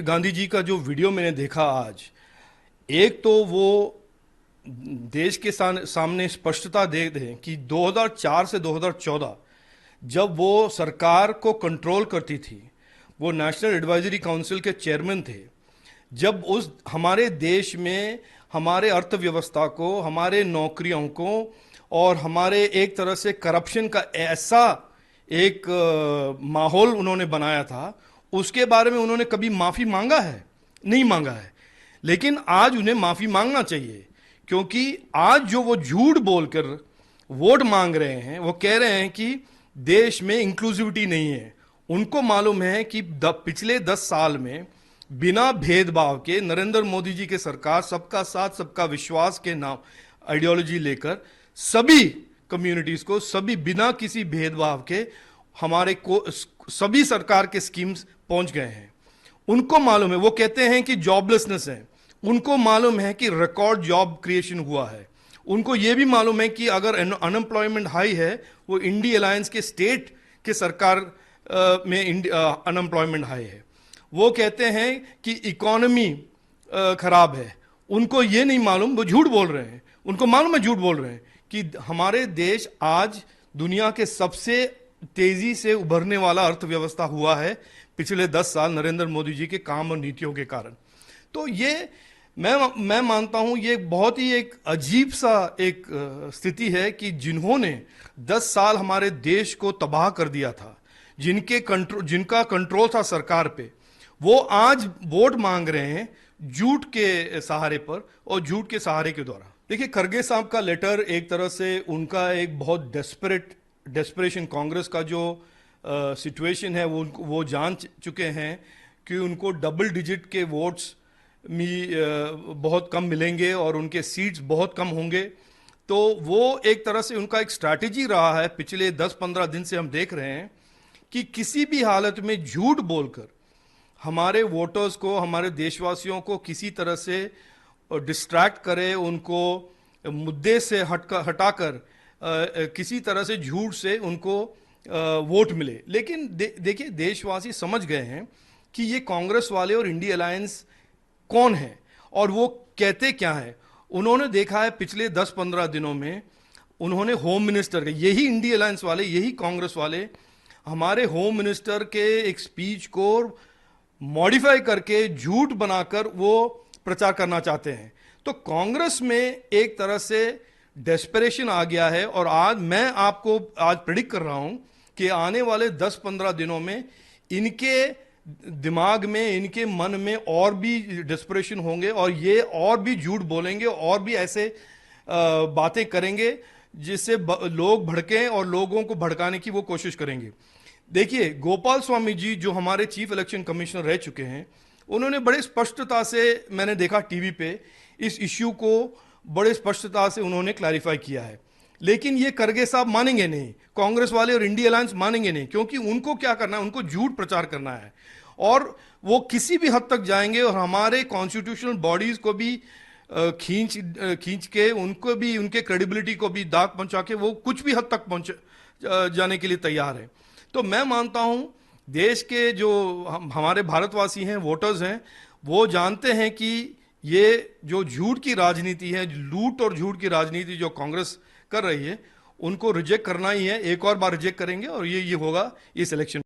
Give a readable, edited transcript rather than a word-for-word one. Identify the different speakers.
Speaker 1: गांधी जी का जो वीडियो मैंने देखा आज, एक तो वो देश के सामने स्पष्टता दे दें कि 2004 से 2014 जब वो सरकार को कंट्रोल करती थी, वो नेशनल एडवाइजरी काउंसिल के चेयरमैन थे, जब उस हमारे देश में हमारे अर्थव्यवस्था को, हमारे नौकरियों को और हमारे एक तरह से करप्शन का ऐसा एक माहौल उन्होंने बनाया था, उसके बारे में उन्होंने कभी माफ़ी मांगा है? नहीं मांगा है। लेकिन आज उन्हें माफ़ी मांगना चाहिए, क्योंकि आज जो वो झूठ बोलकर वोट मांग रहे हैं, वो कह रहे हैं कि देश में इंक्लूसिविटी नहीं है। उनको मालूम है कि पिछले 10 साल में बिना भेदभाव के नरेंद्र मोदी जी की सरकार सबका साथ सबका विश्वास के नाम आइडियोलॉजी लेकर सभी कम्युनिटीज को, सभी बिना किसी भेदभाव के हमारे को सभी सरकार के स्कीम्स पहुंच गए हैं। उनको मालूम है, वो कहते हैं कि जॉबलेसनेस है, उनको मालूम है कि रिकॉर्ड जॉब क्रिएशन हुआ है। उनको ये भी मालूम है कि अगर अनएम्प्लॉयमेंट हाई है, वो इंडी अलायंस के स्टेट के सरकार में अनएम्प्लॉयमेंट हाई है। वो कहते हैं कि इकोनॉमी खराब है, उनको ये नहीं मालूम, वो झूठ बोल रहे हैं। उनको मालूम है झूठ बोल रहे हैं कि हमारे देश आज दुनिया के सबसे तेजी से उभरने वाला अर्थव्यवस्था हुआ है पिछले 10 साल नरेंद्र मोदी जी के काम और नीतियों के कारण। तो ये मैं मानता हूं ये बहुत ही एक अजीब सा एक स्थिति है कि जिन्होंने 10 साल हमारे देश को तबाह कर दिया था, जिनका कंट्रोल था सरकार पे, वो आज वोट मांग रहे हैं झूठ के सहारे पर और झूठ के सहारे के द्वारा। देखिए, खरगे साहब का लेटर एक तरह से उनका एक बहुत डेस्परेशन, कांग्रेस का जो सिचुएशन है वो जान चुके हैं कि उनको डबल डिजिट के वोट्स में बहुत कम मिलेंगे और उनके सीट्स बहुत कम होंगे। तो वो एक तरह से उनका एक स्ट्रैटेजी रहा है, पिछले 10-15 दिन से हम देख रहे हैं कि किसी भी हालत में झूठ बोलकर हमारे वोटर्स को, हमारे देशवासियों को किसी तरह से डिस्ट्रैक्ट करे, उनको मुद्दे से हटाकर किसी तरह से झूठ से उनको वोट मिले। लेकिन देखिए, देशवासी समझ गए हैं कि ये कांग्रेस वाले और इंडी अलायंस कौन है और वो कहते क्या है। उन्होंने देखा है पिछले 10-15 दिनों में, उन्होंने होम मिनिस्टर के, यही इंडी अलायंस वाले, यही कांग्रेस वाले हमारे होम मिनिस्टर के एक स्पीच को मॉडिफाई करके झूठ बनाकर वो प्रचार करना चाहते हैं। तो कांग्रेस में एक तरह से डेस्परेशन आ गया है और आज मैं आपको प्रेडिक्ट कर रहा हूं कि आने वाले 10-15 दिनों में इनके दिमाग में, इनके मन में और भी डेस्परेशन होंगे और ये और भी झूठ बोलेंगे और भी ऐसे बातें करेंगे जिससे लोग भड़कें और लोगों को भड़काने की वो कोशिश करेंगे। देखिए, गोपाल स्वामी जी जो हमारे चीफ इलेक्शन कमिश्नर रह चुके हैं, उन्होंने बड़े स्पष्टता से, मैंने देखा टीवी पे, इस इश्यू को बड़े स्पष्टता से उन्होंने क्लैरिफाई किया है। लेकिन ये करगे साहब मानेंगे नहीं, कांग्रेस वाले और इंडी अलायंस मानेंगे नहीं, क्योंकि उनको क्या करना है, उनको झूठ प्रचार करना है और वो किसी भी हद तक जाएंगे और हमारे कॉन्स्टिट्यूशनल बॉडीज को भी खींच के, उनको भी, उनके क्रेडिबिलिटी को भी दाग पहुंचा के वो कुछ भी हद तक पहुंच जाने के लिए तैयार है। तो मैं मानता हूं देश के जो हमारे भारतवासी हैं, वोटर्स हैं, वो जानते हैं कि ये जो झूठ की राजनीति है, लूट और झूठ की राजनीति जो कांग्रेस कर रही है, उनको रिजेक्ट करना ही है। एक और बार रिजेक्ट करेंगे और ये होगा इस इलेक्शन।